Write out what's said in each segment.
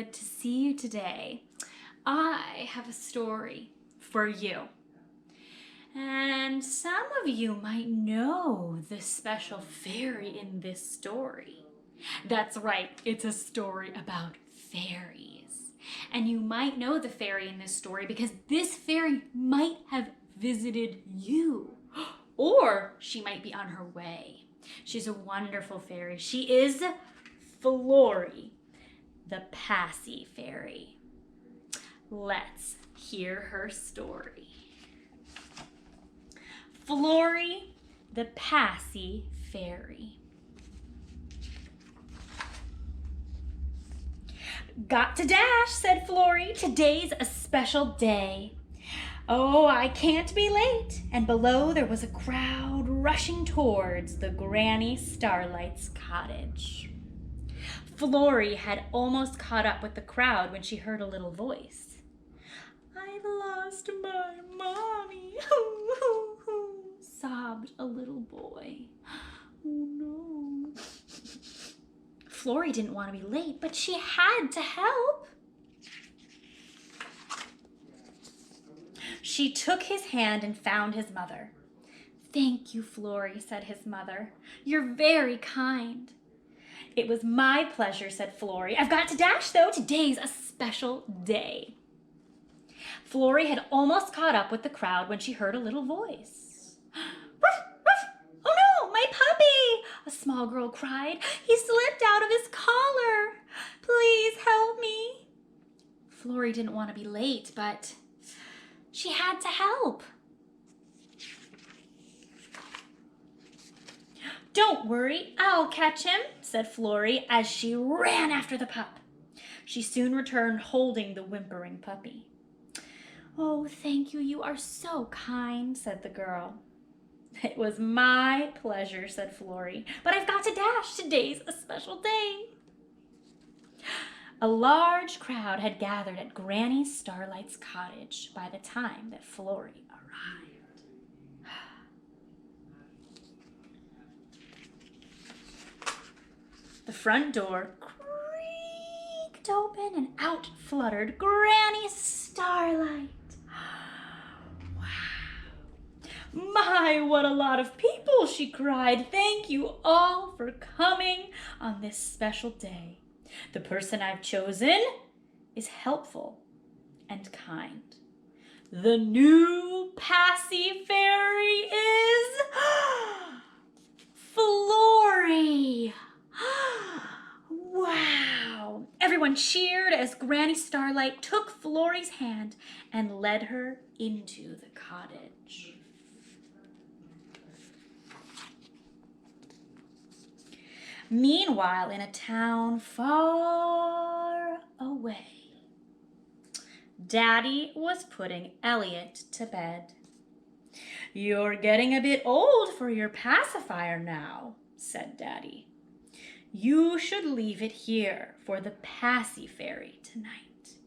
good to see you today. I have a story for you. And some of you might know the special fairy in this story. That's right, it's a story about fairies. And you might know the fairy in this story because this fairy might have visited you. Or she might be on her way. She's a wonderful fairy. She is Florrie the Paci Fairy. Let's hear her story. Florrie the Paci Fairy. Got to dash, said Florrie. Today's a special day. Oh, I can't be late. And below there was a crowd rushing towards the Granny Starlight's cottage. Florrie had almost caught up with the crowd when she heard a little voice. I've lost my mommy, sobbed a little boy. Oh no. Florrie didn't want to be late, but she had to help. She took his hand and found his mother. Thank you, Florrie, said his mother. You're very kind. It was my pleasure, said Florrie. I've got to dash, though. Today's a special day. Florrie had almost caught up with the crowd when she heard a little voice. Ruff, ruff. Oh no, my puppy, a small girl cried. He slipped out of his collar. Please help me. Florrie didn't want to be late, but she had to help. Don't worry, I'll catch him, said Florrie as she ran after the pup. She soon returned holding the whimpering puppy. Oh, thank you, you are so kind, said the girl. It was my pleasure, said Florrie, but I've got to dash. Today's a special day. A large crowd had gathered at Granny Starlight's cottage by the time that Florrie arrived. The front door creaked open and out fluttered Granny Starlight. Wow. My, what a lot of people, she cried. Thank you all for coming on this special day. The person I've chosen is helpful and kind. The new Paci Fairy is Florrie. Wow! Everyone cheered as Granny Starlight took Florrie's hand and led her into the cottage. Meanwhile, in a town far away, Daddy was putting Elliot to bed. You're getting a bit old for your pacifier now, said Daddy. You should leave it here for the Paci Fairy tonight.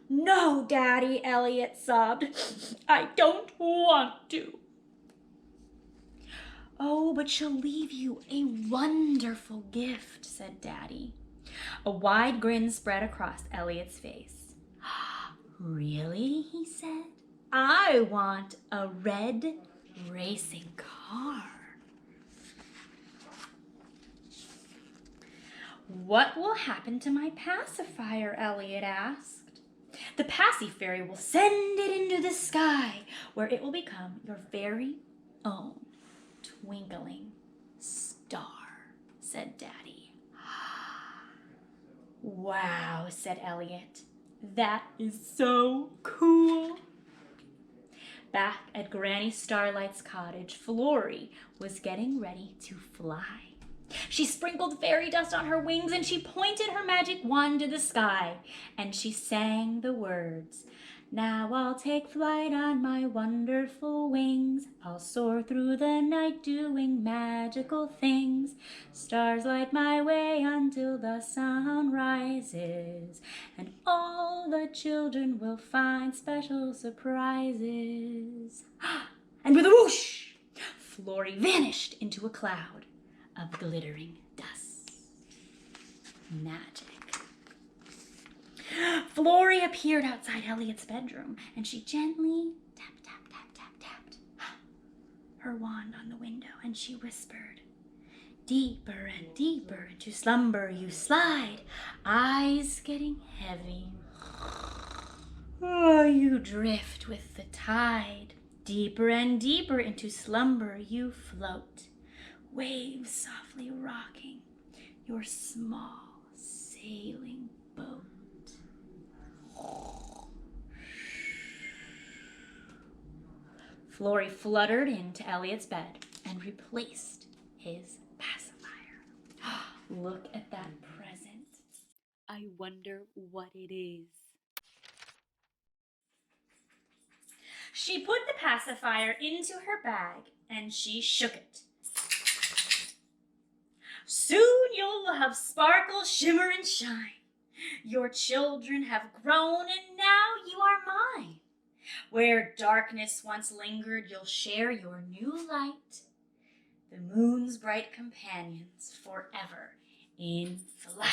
No, Daddy, Elliot sobbed. I don't want to. Oh, but she'll leave you a wonderful gift, said Daddy. A wide grin spread across Elliot's face. Really, he said. I want a red racing car. What will happen to my pacifier? Elliot asked. The Paci Fairy will send it into the sky, where it will become your very own twinkling star, said Daddy. Wow, said Elliot. That is so cool. Back at Granny Starlight's cottage, Florrie was getting ready to fly. She sprinkled fairy dust on her wings and she pointed her magic wand to the sky and she sang the words, now I'll take flight on my wonderful wings. I'll soar through the night doing magical things. Stars light my way until the sun rises. And all the children will find special surprises. And with a whoosh, Florrie vanished into a cloud of glittering dust. Magic. Florrie appeared outside Elliot's bedroom, and she gently tapped her wand on the window, and she whispered, "Deeper and deeper into slumber you slide, eyes getting heavy. Oh, you drift with the tide. Deeper and deeper into slumber you float, waves softly rocking your small sailing boat." Florrie fluttered into Elliot's bed and replaced his pacifier. Look at that present. I wonder what it is. She put the pacifier into her bag and she shook it. Soon you'll have sparkle, shimmer, and shine. Your children have grown and now you are mine. Where darkness once lingered, you'll share your new light, the moon's bright companions forever in flight.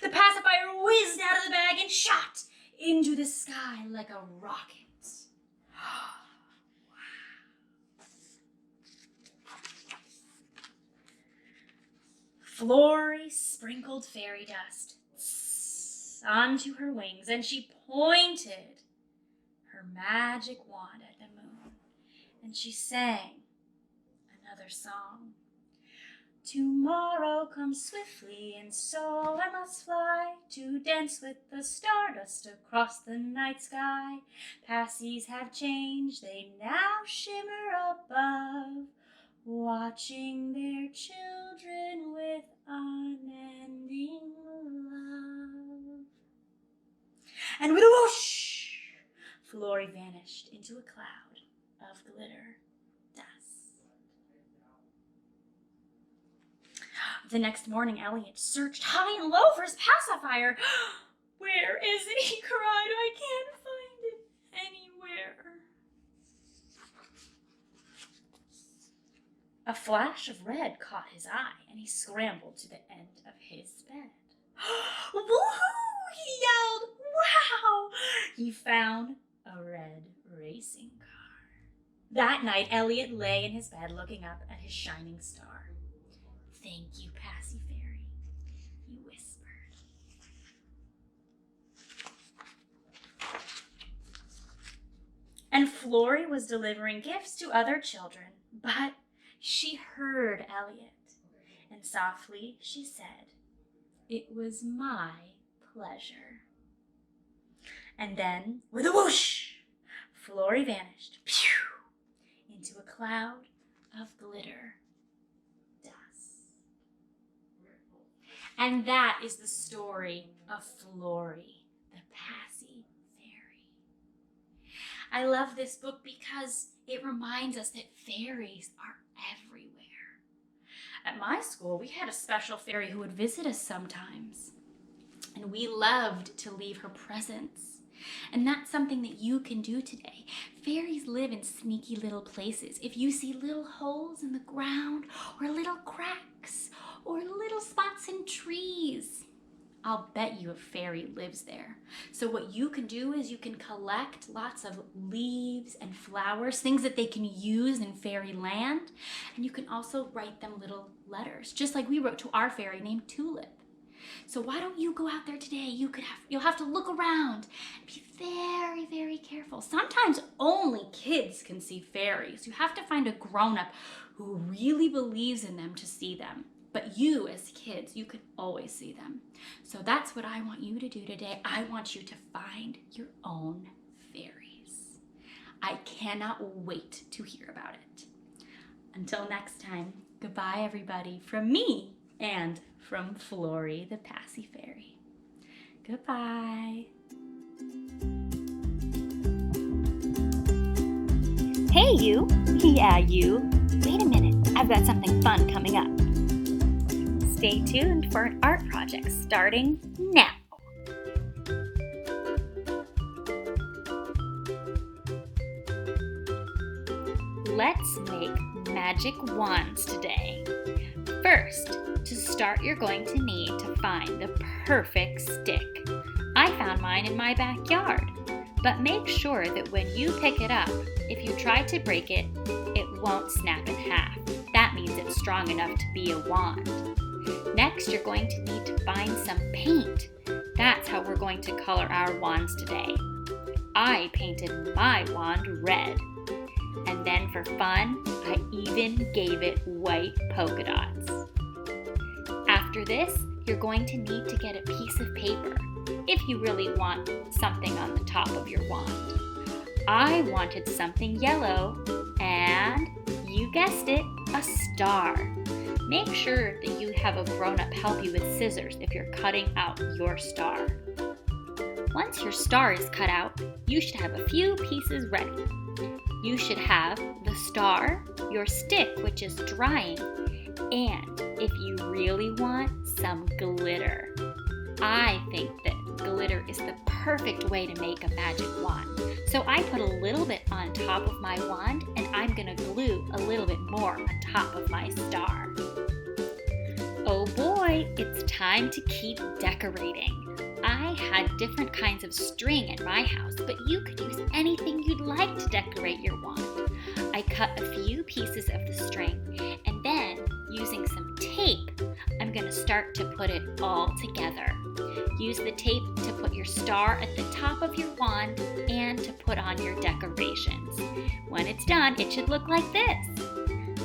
The pacifier whizzed out of the bag and shot into the sky like a rocket. Florrie sprinkled fairy dust onto her wings, and she pointed her magic wand at the moon, and she sang another song. Tomorrow comes swiftly, and so I must fly to dance with the stardust across the night sky. Pacis have changed, they now shimmer above, watching their children with unending love. And with a whoosh, Florrie vanished into a cloud of glitter dust. The next morning, Elliot searched high and low for his pacifier. Where is it? He cried. I can't find it anywhere. A flash of red caught his eye, and he scrambled to the end of his bed. Woohoo! He yelled. Wow! He found a red racing car. That night, Elliot lay in his bed looking up at his shining star. Thank you, Paci Fairy, he whispered. And Florrie was delivering gifts to other children, but she heard Elliot, and softly she said, "It was my pleasure." And then, with a whoosh, Florrie vanished, into a cloud of glitter dust. And that is the story of Florrie the Paci Fairy. I love this book because it reminds us that fairies are everywhere. At my school, we had a special fairy who would visit us sometimes, and we loved to leave her presents. And that's something that you can do today. Fairies live in sneaky little places. If you see little holes in the ground, or little cracks, or little spots in trees, I'll bet you a fairy lives there. So what you can do is you can collect lots of leaves and flowers, things that they can use in fairyland, and you can also write them little letters, just like we wrote to our fairy named Tulip. So why don't you go out there today? You'll have to look around and be very, very careful. Sometimes only kids can see fairies. You have to find a grown-up who really believes in them to see them. But you, as kids, you can always see them. So that's what I want you to do today. I want you to find your own fairies. I cannot wait to hear about it. Until next time, goodbye, everybody, from me and from Florrie the Paci Fairy. Goodbye. Hey, you. Yeah, you. Wait a minute. I've got something fun coming up. Stay tuned for an art project starting now. Let's make magic wands today. First, to start, you're going to need to find the perfect stick. I found mine in my backyard, but make sure that when you pick it up, if you try to break it, it won't snap in half. That means it's strong enough to be a wand. Next, you're going to need to find some paint. That's how we're going to color our wands today. I painted my wand red. And then for fun, I even gave it white polka dots. After this, you're going to need to get a piece of paper if you really want something on the top of your wand. I wanted something yellow, and you guessed it, a star. Make sure that you have a grown-up help you with scissors if you're cutting out your star. Once your star is cut out, you should have a few pieces ready. You should have the star, your stick, which is drying, and if you really want, some glitter. I think that glitter is the perfect way to make a magic wand. So I put a little bit on top of my wand, and I'm going to glue a little bit more on top of my star. Oh boy, it's time to keep decorating. I had different kinds of string in my house, but you could use anything you'd like to decorate your wand. I cut a few pieces of the string, and then using some tape, I'm going to start to put it all together. Use the tape to put your star at the top of your wand and to put on your decorations. When it's done, it should look like this.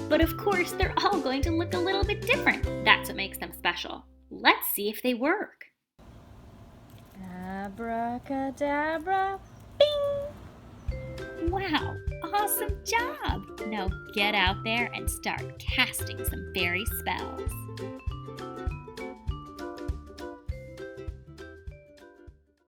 But of course, they're all going to look a little bit different. That's what makes them special. Let's see if they work. Abracadabra, bing! Wow, awesome job! Now get out there and start casting some fairy spells.